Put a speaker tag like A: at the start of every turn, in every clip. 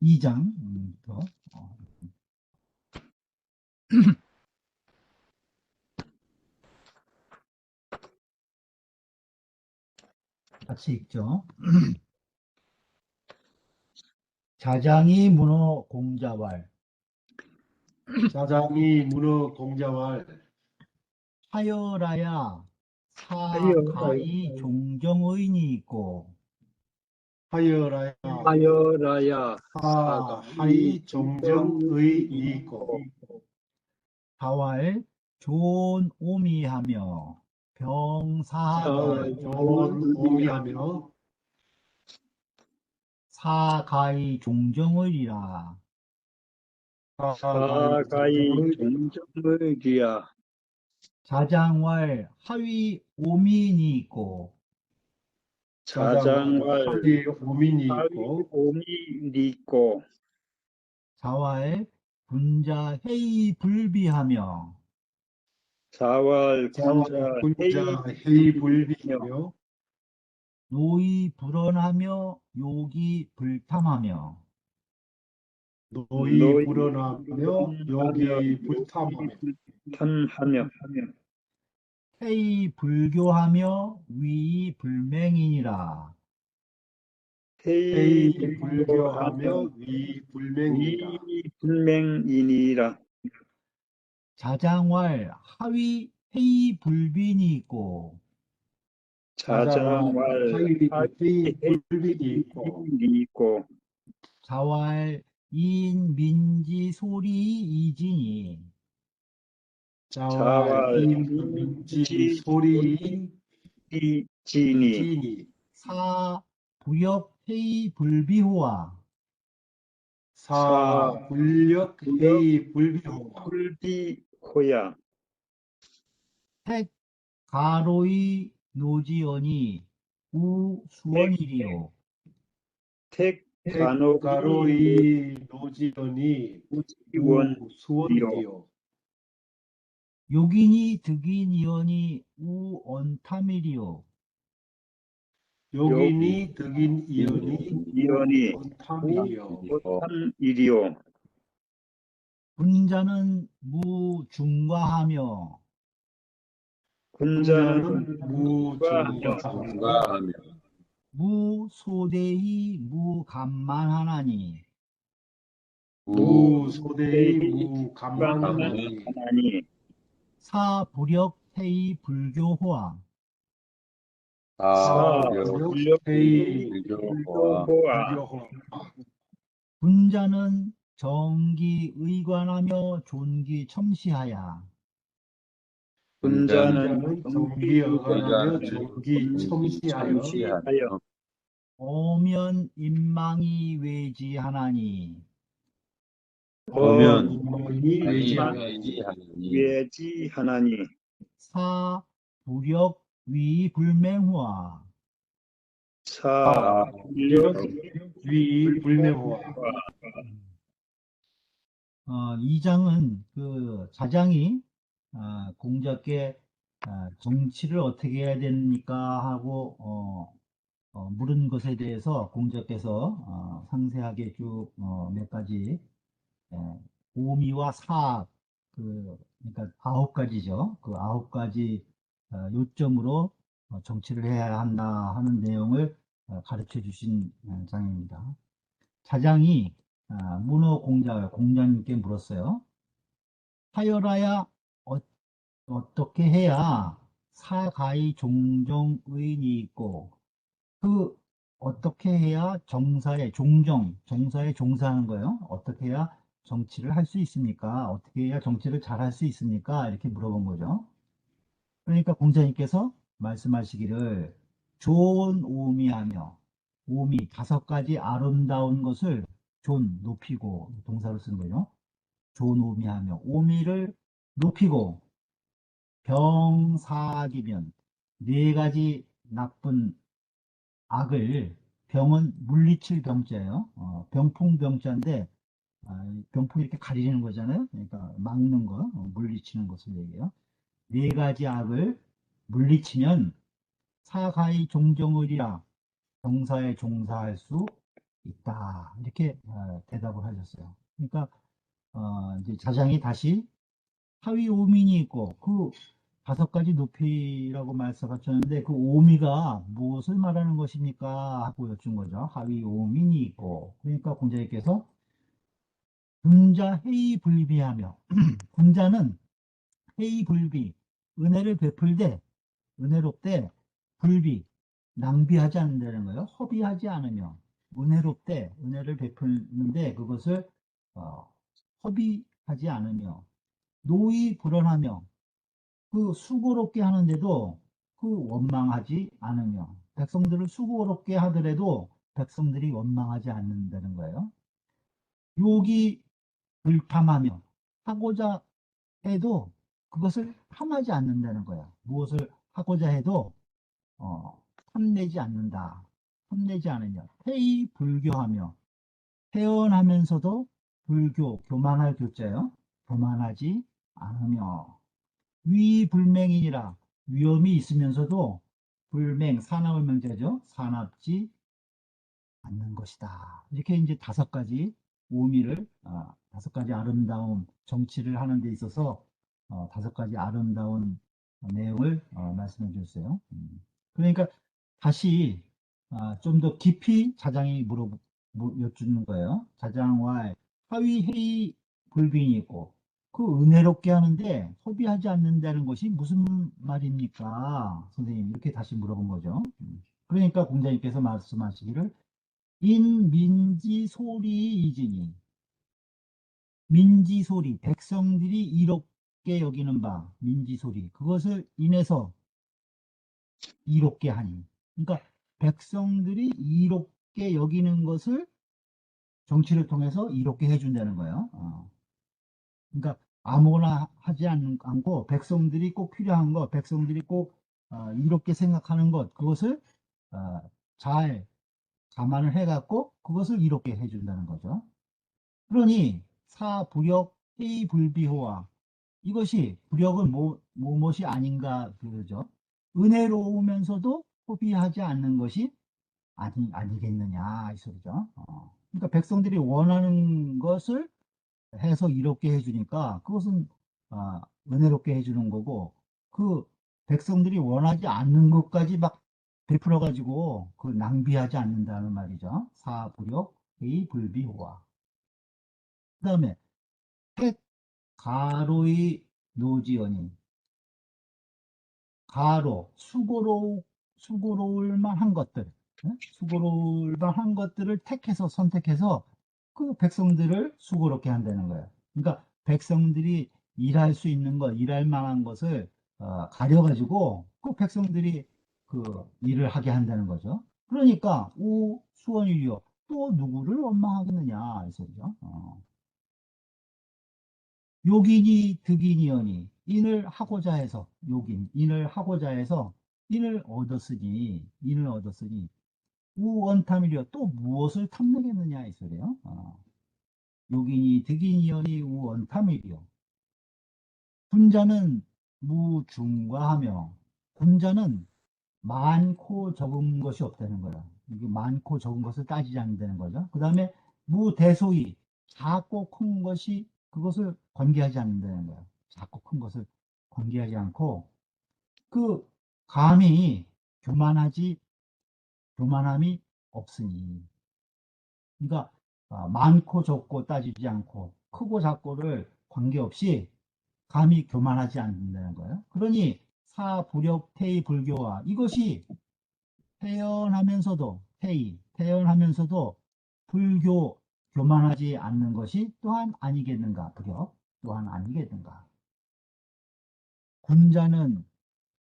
A: 2장부터 같이 읽죠. 자장이 문어 공자왈
B: 자장이 문어 공자왈
A: 하여라야 사가이 종정의인이 있고
B: 하여라야 사하이 정정의이 있고
A: 다왈 존오미하며 병사가
B: 좋은 오미하며
A: 사가이 종정의리라.
B: 사하이
C: 종정의리야.
A: 자장왈 하위 오민이 있고
B: 자장왈 하위 오민이 있고
C: 오민이 있고
A: 자왈 분자 회의 불비하며
C: 자왈
B: 군자 회의 불비하며
A: 노이 불언하며 욕이 불탐하며
B: 노이 불언하며 욕이 불탐하며
A: 회의 불교하며 위 불맹이니라.
B: 회의 불교하며 위
C: 불맹이니라.
A: 자장왈 하위 회의 불빈이 있고
B: 자장왈 하위 불빈이 있고
A: 자왈 인민지 소리 이진이
B: 자왈 인민지 소리 이진이
A: 사 부역 회의 불비호와
B: 사 불력 회의
C: 불비호야.
A: 택 가로이 노지언이 우수원이리요.
C: 택
B: 가로이 노지언이 우수원이리요.
A: 욕인이 득인이언이 우언탐이리요.
B: 욕인이 득인이언이 언탐이리요.
A: 군자는 무중과하며
B: 군자는 무중과하며
A: 무소대히 무감만하나니
B: 무소대히 무감만하나니
A: 사부력 회의 불교호와
B: 사부력 회의 불교호와
A: 군자는 정기 의관하며 존기 첨시하야
B: 군자는 정기 의관하며 존기 첨시하여
A: 오면 인망이 외지하나니
C: 외지하나니
A: 사 부력 위 불맹호와
B: 사부력 위 불맹호와
A: 2장은 그 자장이 공자께 정치를 어떻게 해야 됩니까 하고 물은 것에 대해서 공자께서 상세하게 쭉 몇 가지 오미와 사악 그러니까 9가지죠. 그 9가지 요점으로 정치를 해야 한다 하는 내용을 가르쳐 주신 장입니다. 자장이 문어 공자님께 물었어요. 하여라야 어떻게 해야 사가이 종정의인이 있고 그 어떻게 해야 정사에 종사하는 거예요. 어떻게 해야 정치를 할 수 있습니까? 어떻게 해야 정치를 잘 할 수 있습니까? 이렇게 물어본 거죠. 그러니까 공자님께서 말씀하시기를 존 오미하며 오미 5가지 아름다운 것을 존 높이고 동사로 쓴 거죠. 존 오미하며 오미를 높이고 병사기면 4가지 나쁜 악을 병은 물리칠 병자예요. 병풍병자인데 병풍 이렇게 가리는 거잖아요. 그러니까 막는 거, 물리치는 것을 얘기해요. 4가지 악을 물리치면 사가이 종정의리라 정사에 종사할 수 있다. 이렇게 대답을 하셨어요. 그러니까 이제 자장이 다시 하위 오민이 있고 그 5가지 높이라고 말씀하셨는데 그 오미가 무엇을 말하는 것입니까? 하고 여쭌 거죠. 하위 오민이 있고 그러니까 공자님께서 군자 해이 불비하며 군자는 해이 불비 은혜를 베풀되 은혜롭되 불비 낭비하지 않는다는 거예요. 허비하지 않으며 은혜롭되 은혜를 베푸는데 그것을 어, 허비하지 않으며 노이 불언하며 그 수고롭게 하는데도 그 원망하지 않으며 백성들을 수고롭게 하더라도 백성들이 원망하지 않는다는 거예요. 욕이 불탐하며 하고자 해도 그것을 탐하지 않는다는 거예요. 무엇을 하고자 해도 탐내지 않는다. 탐내지 않으며 태의 불교하며 태연하면서도 불교, 교만할 교자요. 교만하지 않으며 위불맹이니라 위험이 있으면서도 불맹, 사납을 명제죠. 사납지 않는 것이다. 이렇게 이제 5가지 의미를, 5가지 아름다운 정치를 하는 데 있어서 5가지 아름다운 내용을 말씀해 주셨어요. 그러니까 다시 좀 더 깊이 자장이 여쭙는 거예요. 자장과 하위 해이 불빙이 있고 그 은혜롭게 하는데 소비하지 않는다는 것이 무슨 말입니까? 선생님 이렇게 다시 물어본 거죠. 그러니까 공자님께서 말씀하시기를 인민지 소리 이지니 민지 소리 백성들이 이롭게 여기는 바 민지 소리 그것을 인해서 이롭게 하니 그러니까 백성들이 이롭게 여기는 것을 정치를 통해서 이롭게 해준다는 거예요. 그러니까 아무거나 하지 않고 백성들이 꼭 필요한 것, 백성들이 꼭 이롭게 생각하는 것, 그것을 어, 잘 감안을 해갖고 그것을 이롭게 해준다는 거죠. 그러니 사불역 해이불비호화 이것이 불역은 무엇이 아닌가 그러죠. 은혜로우면서도 소비하지 않는 것이 아니겠느냐 이 소리죠. 그러니까 백성들이 원하는 것을 해서 이롭게 해주니까 그것은 은혜롭게 해주는 거고 그 백성들이 원하지 않는 것까지 막 베풀어 가지고 그 낭비하지 않는다는 말이죠. 사불역 의 불비호화. 그 다음에 택 가로의 노지언이 가로 수고로울 만한 것들 수고로울 만한 것들을 택해서 선택해서 그 백성들을 수고롭게 한다는 거예요. 그러니까 백성들이 일할 수 있는 것, 일할 만한 것을 가려가지고 그 백성들이 그 일을 하게 한다는 거죠. 그러니까 오 수원이요 또 누구를 원망하겠느냐 이 소리죠. 욕인이 득인이여니 인을 하고자 해서 인을 하고자 해서 인을 얻었으니 우원탐이려 또 무엇을 탐내겠느냐 이 소리예요. 욕인이 득인이여니 우원탐이려 군자는 무중과하며 군자는 많고 적은 것이 없다는 거야. 이게 많고 적은 것을 따지지 않는다는 거죠. 그 다음에 무대소이 작고 큰 것이 그것을 관계하지 않는다는 거야. 작고 큰 것을 관계하지 않고 그 감히 교만함이 없으니 그러니까 많고 적고 따지지 않고 크고 작고를 관계없이 감히 교만하지 않는다는 거예요. 그러니 사불역 태의 불교화 이것이 태연하면서도 불교 교만하지 않는 것이 또한 아니겠는가 불교 또한 아니겠는가. 군자는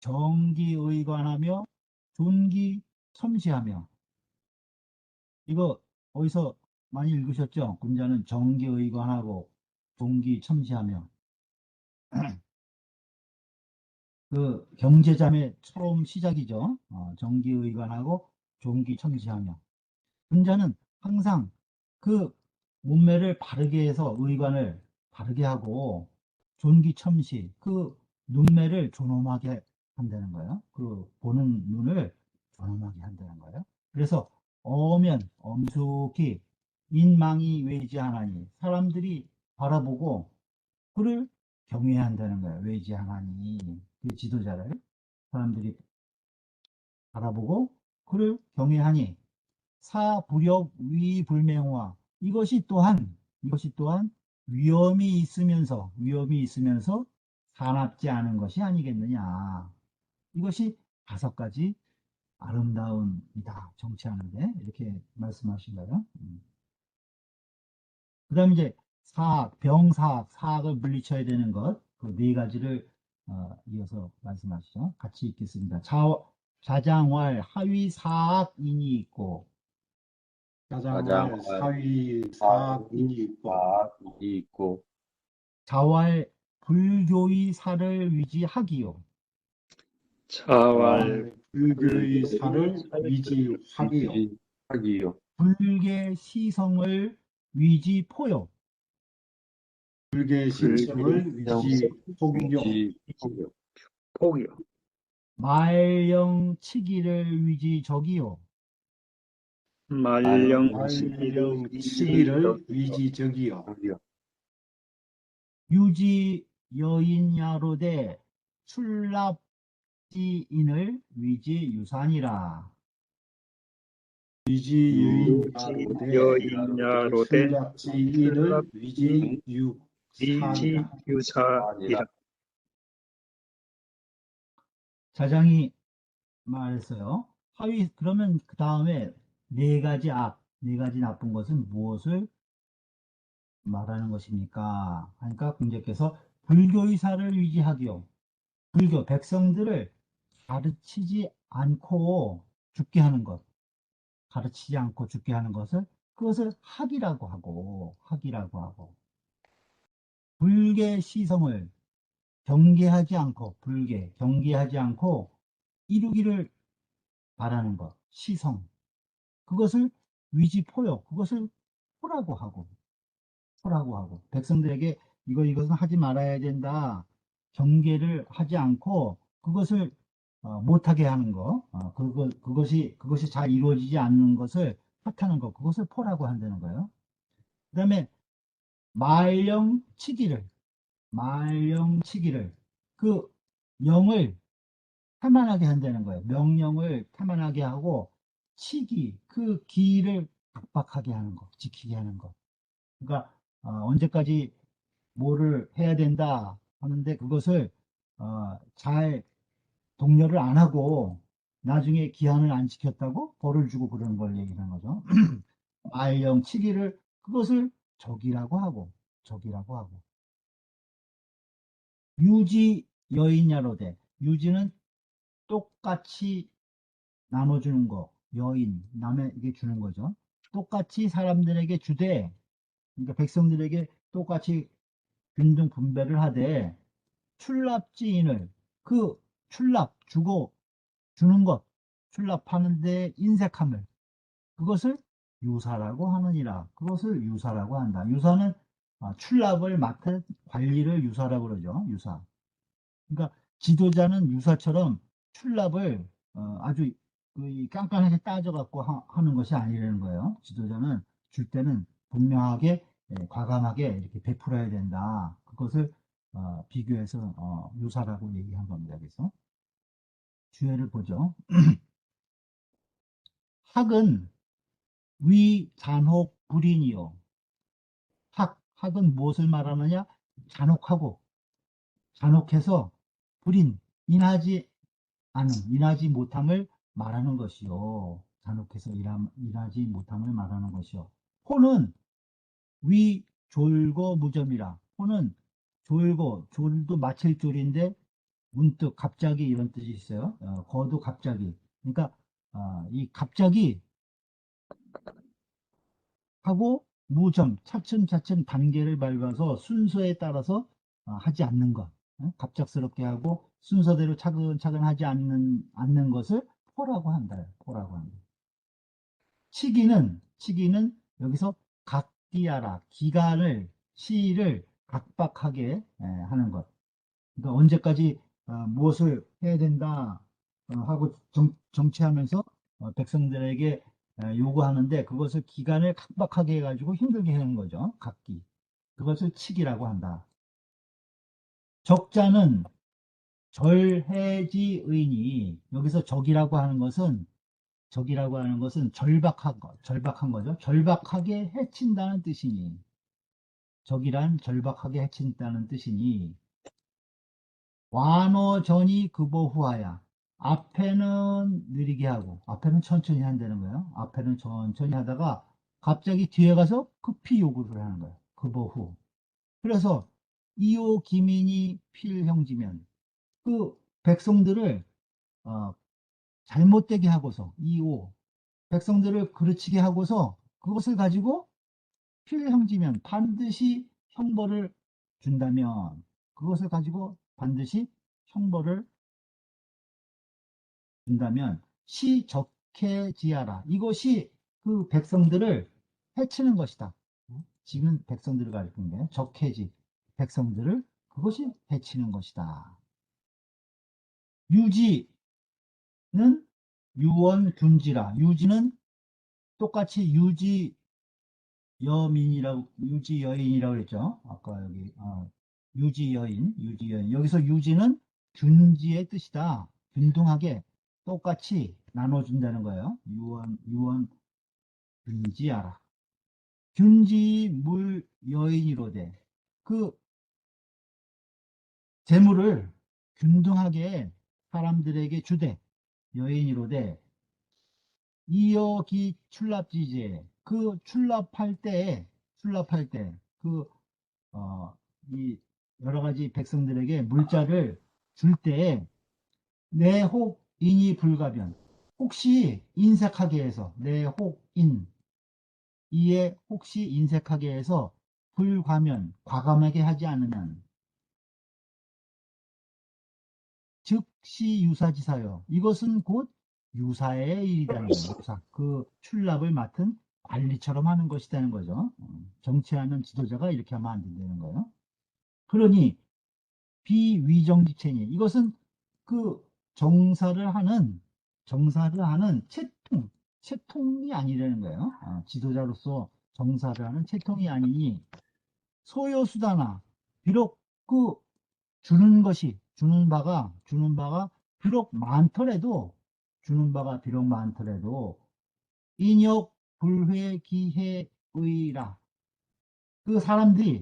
A: 정기의관하며 존기첨시하며 이거 어디서 많이 읽으셨죠? 군자는 정기의관하고 존기첨시하며 그 경제자매 처음 시작이죠. 정기의관하고 존기첨시하며 군자는 항상 그 몸매를 바르게 해서 의관을 바르게 하고 존기첨시 그 눈매를 존엄하게 한다는 거예요. 그 보는 눈을 존엄하게 한다는 거예요. 그래서 어면 엄숙히 인망이 외지하나니 사람들이 바라보고 그를 경외한다는 거예요. 외지하나니 그 지도자를 사람들이 바라보고 그를 경외하니 사불역 위불명화 이것이 또한 위험이 있으면서 사납지 않은 것이 아니겠느냐. 이것이 5가지 아름다움이다. 정치하는데 이렇게 말씀하신 거예요. 그 다음에 이제 사악을 물리쳐야 되는 것, 그 4가지를 이어서 말씀하시죠. 같이 읽겠습니다. 자장활 하위 사악인이 있고
B: 가장할 사위 사인이 있고
A: 자활 불교의 사를 위지하기요.
C: 자활
B: 불교의 사를 위지하기요.
A: 불계 시성을 위지포요.
B: 불계 신청을 위지포기요.
C: 포기요.
A: 말령치기를 위지적이요.
C: 말령치기를
B: 말령치기를 위지적이요.
A: 유지 여인야로되 출납지인을 위지유산이라.
C: 여인야로되
B: 출납지인을 위지유산이라.
C: 위지유사이라.
A: 자장이 말했어요. 그러면 그 다음에 4가지 4가지 나쁜 것은 무엇을 말하는 것입니까? 하니까 공자께서 불교의사를 위지하기요. 백성들을 가르치지 않고 죽게 하는 것, 가르치지 않고 죽게 하는 그것을 학이라고 하고, 불계 시성을 경계하지 않고 이루기를 바라는 것, 시성. 그것을 위지포요. 그것을 포라고 하고, 백성들에게 이것은 하지 말아야 된다. 경계를 하지 않고 그것을 못하게 하는 거, 그것이 잘 이루어지지 않는 것을 탓하는 것, 그것을 포라고 한다는 거예요. 그 다음에 말령치기를, 그 영을 태만하게 한다는 거예요. 명령을 태만하게 하고, 그 기를 박박하게 하는 거, 지키게 하는 거. 그러니까 언제까지 뭐를 해야 된다 하는데 그것을 잘 독려를 안 하고 나중에 기한을 안 지켰다고 벌을 주고 그러는 걸 얘기하는 거죠. 말령치기를 그것을 적이라고 하고 유지 여인야로되, 유지는 똑같이 나눠주는 거, 남에게 주는 거죠. 똑같이 사람들에게 주되, 그러니까 백성들에게 똑같이 균등 분배를 하되, 출납지인을, 그 주는 것, 출납하는데 인색함을, 그것을 유사라고 하느니라. 그것을 유사라고 한다. 유사는 출납을 맡은 관리를 유사라고 그러죠. 유사. 그러니까 지도자는 유사처럼 출납을 아주 깐깐하게 따져갖고 하는 것이 아니라는 거예요. 지도자는 줄 때는 분명하게, 과감하게 이렇게 베풀어야 된다. 그것을 비교해서 유사라고 얘기한 겁니다. 그래서 주해를 보죠. 학은 위잔혹 불인이요. 학은 무엇을 말하느냐? 잔혹해서 불인, 인하지 못함을 말하는 것이요. 잔혹해서 일하지 못함을 말하는 것이요. 호는 위 졸고 무점이라. 호는 졸도 마칠 졸인데 문득 갑자기 이런 뜻이 있어요. 거도 갑자기. 그러니까 이 갑자기 하고 무점, 차츰차츰 단계를 밟아서 순서에 따라서 하지 않는 것. 갑작스럽게 하고 순서대로 차근차근 하지 않는 것을 포라고 한다. 치기는 여기서 각기하라, 시를 각박하게 하는 것. 그러니까 언제까지 무엇을 해야 된다 하고 정치하면서 백성들에게 요구하는데 그것을 기간을 각박하게 해가지고 힘들게 하는 거죠. 각기. 그것을 칙이라고 한다. 적자는 절해지의니 여기서 적이라고 하는 것은 절박한 거죠. 절박하게 해친다는 뜻이니 적이란 절박하게 해친다는 뜻이니 완어전이 급어후하야 앞에는 느리게 하고 앞에는 천천히 한다는 거예요. 앞에는 천천히 하다가 갑자기 뒤에 가서 급히 요구를 하는 거예요. 급어후. 그래서 이오 기민이 필형지면 그 백성들을 잘못되게 하고서 백성들을 그르치게 하고서 그것을 가지고 필형지면 반드시 형벌을 준다면 그것을 가지고 반드시 형벌을 준다면 시적해지하라. 이것이 그 백성들을 해치는 것이다. 지금 백성들을 가리키는 게 적해지 백성들을 그것이 해치는 것이다. 유지는 유원균지라. 유지는 똑같이 유지여인이라고 그랬죠. 아까 여기 유지여인. 여기서 유지는 균지의 뜻이다. 균등하게 똑같이 나눠준다는 거예요. 유원 균지하라. 균지 물 여인이로되 그 재물을 균등하게 사람들에게 주되 여인이로되 이어기 출납지제 그 출납할 때 그 이 여러 가지 백성들에게 물자를 줄 때 내혹인이 불가변 혹시 인색하게 해서 내혹인 이에 혹시 인색하게 해서 불과면 과감하게 하지 않으면 즉시 유사지사요. 이것은 곧 유사의 일이라는 거예요. 유사. 그 출납을 맡은 관리처럼 하는 것이라는 거죠. 정치하는 지도자가 이렇게 하면 안 된다는 거예요. 그러니 비위정지체니 이것은 그 정사를 하는 채통이 아니라는 거예요. 지도자로서 정사를 하는 채통이 아니니 소요수다나 비록 그 주는 바가 비록 많더라도 인역 불회 기회의라 그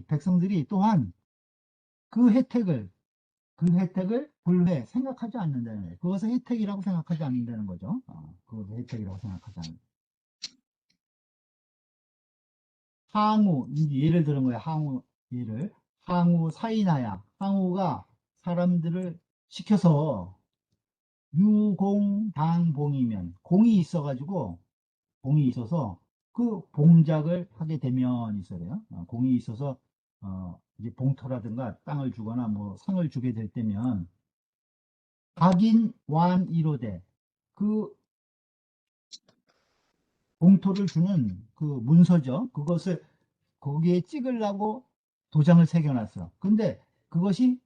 A: 백성들이 또한 그 혜택을 불회 생각하지 않는다는 거예요. 그것을 혜택이라고 생각하지 않는다는 거죠. 그것을 혜택이라고 생각하지 않는. 항우 이제 예를 들은 거예요. 항우 사인하야 항우가 사람들을 시켜서 유공당봉이면 공이 있어서 그 봉작을 하게 되면 있어요. 공이 있어서 이제 봉토라든가 땅을 주거나 뭐 상을 주게 될 때면 각인 완이로되 그 봉토를 주는 그 문서죠. 그것을 거기에 찍으려고 도장을 새겨놨어. 근데 그것이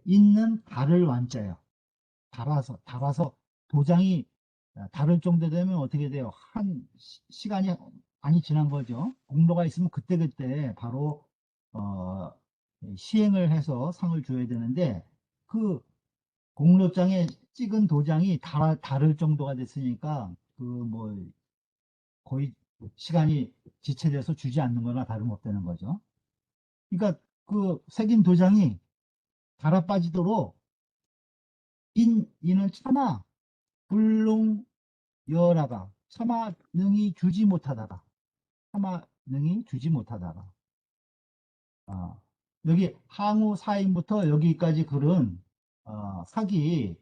A: 있는 달을 완자예요. 달아서 도장이 다를 정도 되면 어떻게 돼요? 시간이 많이 지난 거죠. 공로가 있으면 그때그때 바로 시행을 해서 상을 줘야 되는데 그 공로장에 찍은 도장이 다를 정도가 됐으니까 그 뭐 거의 시간이 지체돼서 주지 않는 거나 다름없다는 거죠. 그러니까 그 새긴 도장이 달아 빠지도록 이는 차마 불능여라가 차마 능히 주지 못하다가 여기 항우 사인부터 여기까지 글은 사기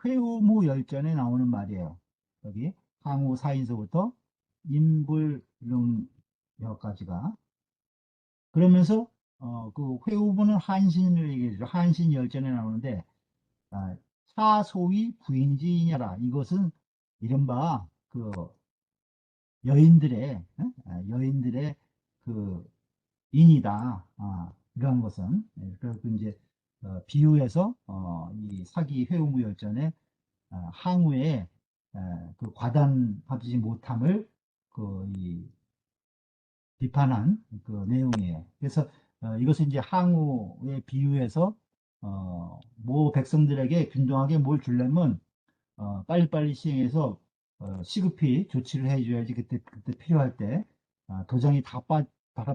A: 회우무 열전에 나오는 말이에요. 여기 항우 사인서부터 인불능여까지가 그러면서 그 회우부는 한신을 얘기해주죠. 한신 열전에 나오는데 사소위 부인지이냐라 이것은 이른바 그 여인들의 그 인이다. 이러한 것은 그래서 이제 비유해서 이 사기 회우무열전의 항우의 그 과단하지 못함을 비판한 그 내용이에요. 그래서 이것을 이제 항우에 비유해서 모 백성들에게 균등하게 뭘 주려면 빨리빨리 시행해서 시급히 조치를 해줘야지 그때 필요할 때 도장이 다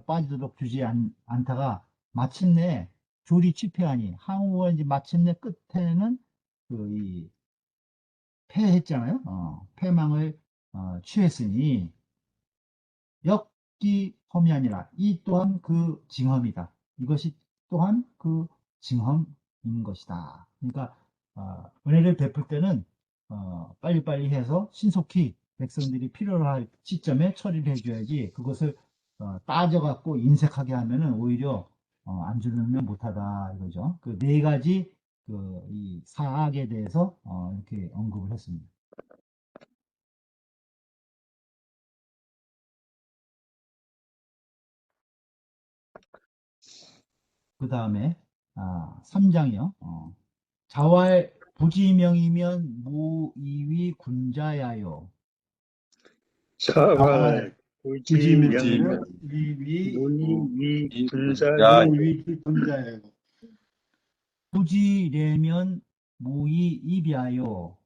A: 빠지도록 주지 않다가 마침내 조리치패하니 항우가 이제 마침내 끝에는 이 패했잖아요. 패망을 취했으니 역기험이 아니라 이 또한 그 징험이다. 이것이 또한 그 징험인 것이다. 그러니까 은혜를 베풀 때는 빨리빨리 해서 신속히 백성들이 필요로 할 시점에 처리를 해줘야지 그것을 따져갖고 인색하게 하면은 오히려 안 주면 못하다 이거죠. 그 네 가지 이 사악에 대해서 이렇게 언급을 했습니다. 그 다음에 3장이요. 자왈 부지명이면 무이위 군자야요.
C: 자왈 부지명
B: 부지명이면 위위
C: 무위 군자
B: 무위 군자예요.
A: 부지래면 무이입야요.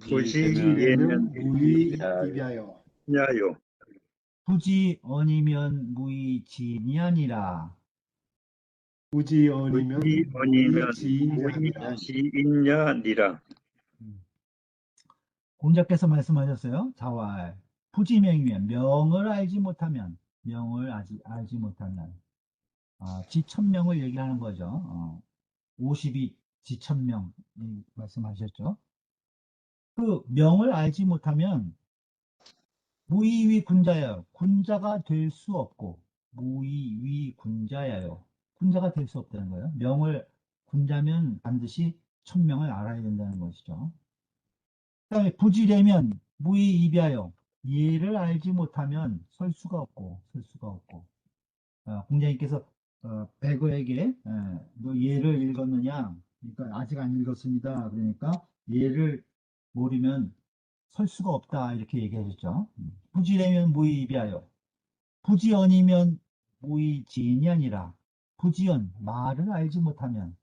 B: 부지래면 무위 입야요.
C: 야요
A: 부지언이면 무이지니아니라.
B: 부지언이면
C: 부지언이면
B: 무위지인이라.
C: 무위지인냐니라.
A: 공자께서 말씀하셨어요. 자왈 부지명이면 명을 알지 못하면 지천명을 얘기하는 거죠. 50이 지천명 말씀하셨죠. 그 명을 알지 못하면 무의위 군자야요. 군자가 될 수 없고 무의위 군자야요. 군자가 될 수 없다는 거예요. 명을 군자면 반드시 천명을 알아야 된다는 것이죠. 그 다음에 부지래면 무의이비하여 예를 알지 못하면 설 수가 없고 공자님께서 백어에게 너 예를 읽었느냐? 그러니까 아직 안 읽었습니다. 그러니까 예를 모르면 설 수가 없다 이렇게 얘기하셨죠. 부지래면 무의이비하여 부지언이면 무의지인이 아니라 부지언 말을 알지 못하면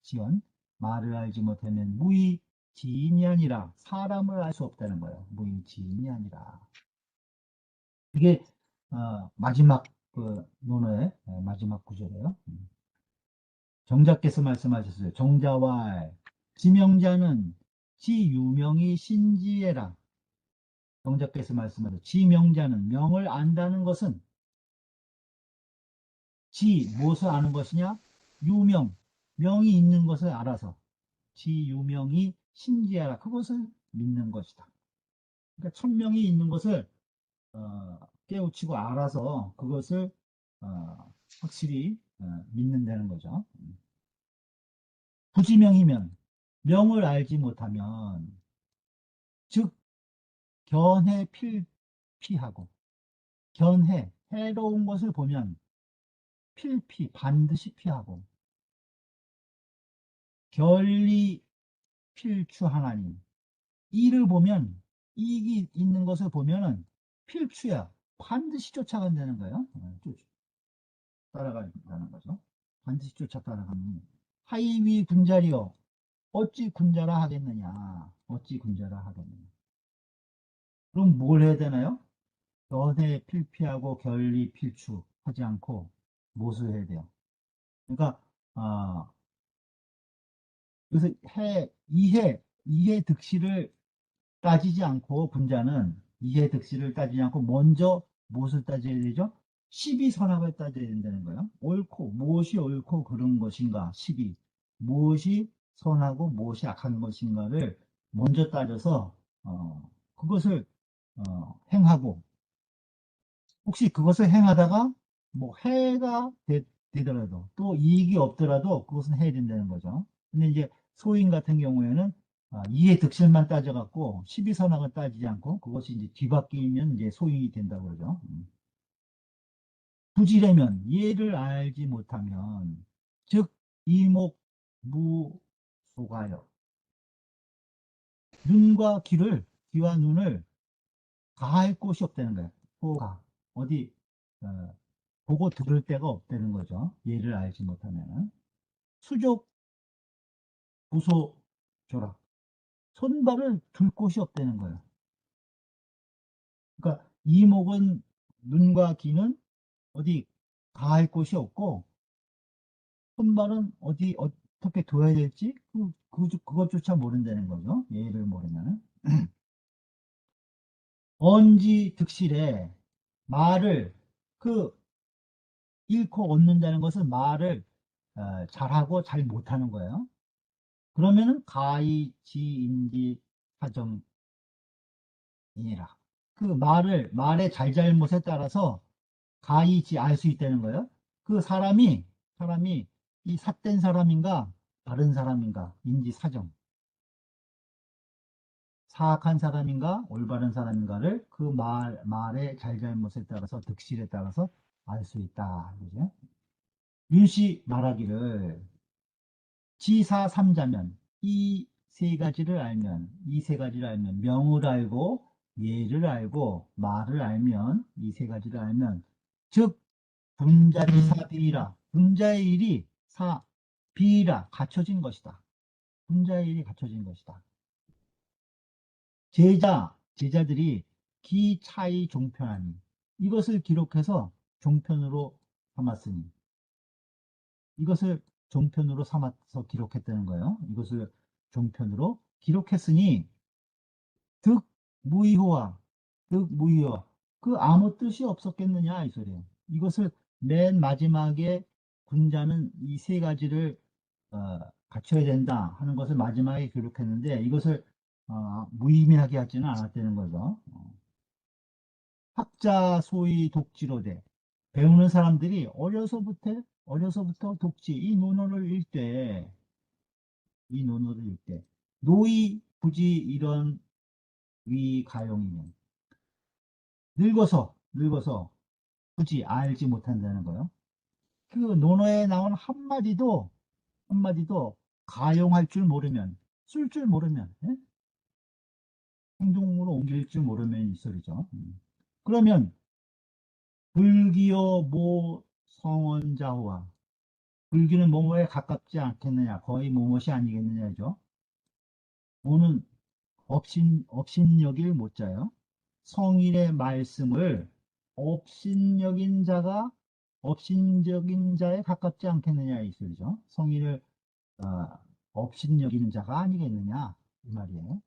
A: 지언 말을 알지 못하면 무의지인이 아니라 사람을 알 수 없다는 거예요. 무의지인이 아니라 이게 마지막 그 논어의 마지막 구절이에요. 정자께서 말씀하셨어요. 정자와 지명자는 지유명이 신지해라. 정자께서 말씀하셨어요. 지명자는 명을 안다는 것은 무엇을 아는 것이냐? 유명, 명이 있는 것을 알아서 지유명이 신지하라. 그것을 믿는 것이다. 그러니까 천명이 있는 것을 깨우치고 알아서 그것을 확실히 믿는다는 거죠. 부지명이면 명을 알지 못하면 즉 견해 필피하고 해로운 것을 보면 필피 반드시 피하고 결리 필추하나니 이를 보면 이익이 있는 것을 보면은 필추야 반드시 쫓아간다는 거예요. 따라간다는 거죠. 반드시 따라가는 하이위 군자리여 어찌 군자라 하겠느냐. 그럼 뭘 해야 되나요? 연해 필피하고 결리 필추하지 않고 무엇을 해야 돼요? 그러니까 그래서 이해 득실을 따지지 않고 군자는 이해 득실을 따지지 않고 먼저 무엇을 따져야 되죠? 시비선악을 따져야 된다는 거예요. 무엇이 옳고 그른 것인가? 무엇이 선하고 무엇이 악한 것인가를 먼저 따져서 그것을 행하고 혹시 그것을 행하다가 뭐 해가 되더라도 또 이익이 없더라도 그것은 해야 된다는 거죠. 근데 이제 소인 같은 경우에는 이해 득실만 따져갖고 시비선악을 따지지 않고 그것이 이제 뒤바뀌면 이제 소인이 된다고 그러죠. 부지래면 예를 알지 못하면 즉 이목무소가요. 눈과 귀와 눈을 가할 곳이 없다는 거예요. 호가. 어디, 보고 들을 데가 없다는 거죠. 얘를 알지 못하면은. 수족, 부소, 조락. 손발을 둘 곳이 없다는 거예요. 그러니까 이목은 눈과 귀는 어디 가할 곳이 없고 손발은 어디 어떻게 둬야 될지 그것조차 모른다는 거죠. 예를 모르면 언지 득실에 말을 그 잃고 얻는다는 것은 말을 잘하고 잘 못하는 거예요. 그러면은 가히 지인지 사정이니라. 그 말의 잘잘못에 따라서 가히지 알 수 있다는 거예요. 그 사람이 이 삿된 사람인가 바른 사람인가 인지 사정, 사악한 사람인가 올바른 사람인가를 그 말의 잘잘못에 따라서 득실에 따라서 알 수 있다. 그죠? 윤씨 말하기를 지사 삼자면 이 세 가지를 알면 명을 알고 예를 알고 말을 알면 이 세 가지를 알면 즉 분자비사 비라 분자의 일이 사 비라 갖춰진 것이다. 분자의 일이 갖춰진 것이다. 제자들이 기 차이 종편하니 이것을 기록해서 종편으로 삼았으니 이것을 종편으로 삼아서 기록했다는 거예요. 이것을 종편으로 기록했으니 득무이호와 득무이호와 그 아무 뜻이 없었겠느냐 이 소리예요. 이것을 맨 마지막에 군자는 이 세 가지를 갖춰야 된다 하는 것을 마지막에 기록했는데 이것을 무의미하게 하지는 않았다는 거죠. 학자 소위 독지로되 배우는 사람들이 어려서부터 독지 이 논어를 읽되 노이 부지 이런 위가용이면 늙어서 굳이 알지 못한다는 거예요. 그 논어에 나온 한마디도 가용할 줄 모르면 쓸 줄 모르면 행동으로 옮길 줄 모르면 이 소리죠. 그러면 불기요 모 성원자호와 불기는 뭐뭐에 가깝지 않겠느냐 거의 뭐뭇이 아니겠느냐죠. 모는 업신여길 못자요. 성인의 말씀을 업신여긴 업신적인 자에 가깝지 않겠느냐 이 소리죠. 성인을 업신여기는 자가 아니겠느냐 이 말이에요.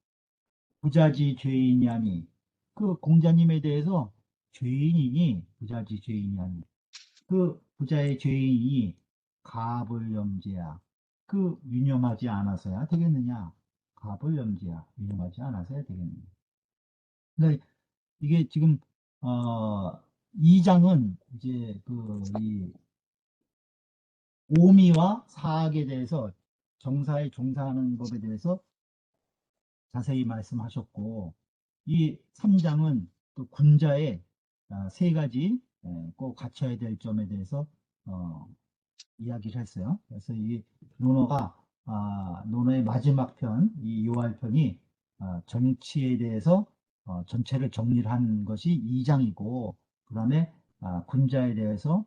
A: 부자지 죄인이 아니 그 공자님에 대해서 부자지 죄인이 아니 그 부자의 죄인이 가불염제야 그 유념하지 않아서야 되겠느냐 가불염제야 유념하지 않아서야 되겠느냐. 그러니까 이게 지금 어, 2장은 이제 이 오미와 사학에 대해서 정사에 종사하는 법에 대해서 자세히 말씀하셨고 이 3장은 또 군자의 세 가지 꼭 갖춰야 될 점에 대해서 이야기를 했어요. 그래서 이 논어의 마지막 편, 이 요할편이 정치에 대해서 전체를 정리를 한 것이 2장이고 그 다음에 군자에 대해서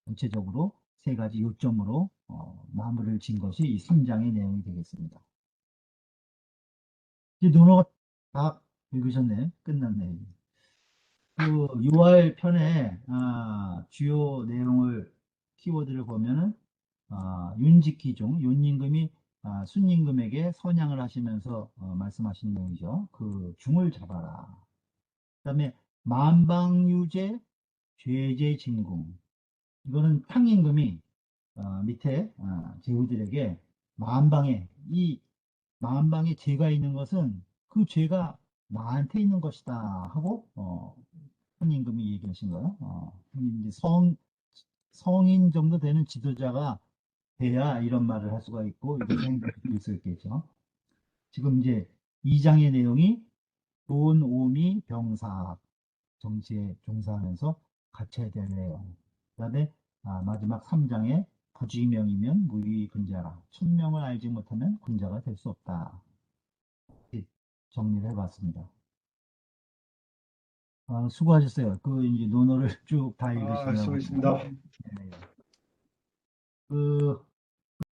A: 전체적으로 세 가지 요점으로 마무리를 진 것이 이 3장의 내용이 되겠습니다. 이제 논어가 다 읽으셨네. 끝났네. 그 6월 편에 주요 내용을 키워드를 보면은 윤직기중 윤임금이 순임금에게 선양을 하시면서 말씀하신 내용이죠. 그 중을 잡아라. 그 다음에 만방유제 죄제진궁 이거는 탕임금이 밑에 제후들에게 만방에 죄가 있는 것은 그 죄가 나한테 있는 것이다 하고 선임금이 얘기하신 거예요. 이제 성인 정도 되는 지도자가 돼야 이런 말을 할 수가 있고 이렇게 생각할 수 있겠죠. 지금 이제 2장의 내용이 돈, 오미, 병사 정치에 종사하면서 갖춰야 될 내용. 그 다음에 마지막 3장에 부지명이면 무위 군자라. 천명을 알지 못하면 군자가 될 수 없다. 정리를 해봤습니다. 수고하셨어요. 그 이제 논어를 쭉 다 읽으시느라고.
B: 수고하셨습니다.
A: 네. 그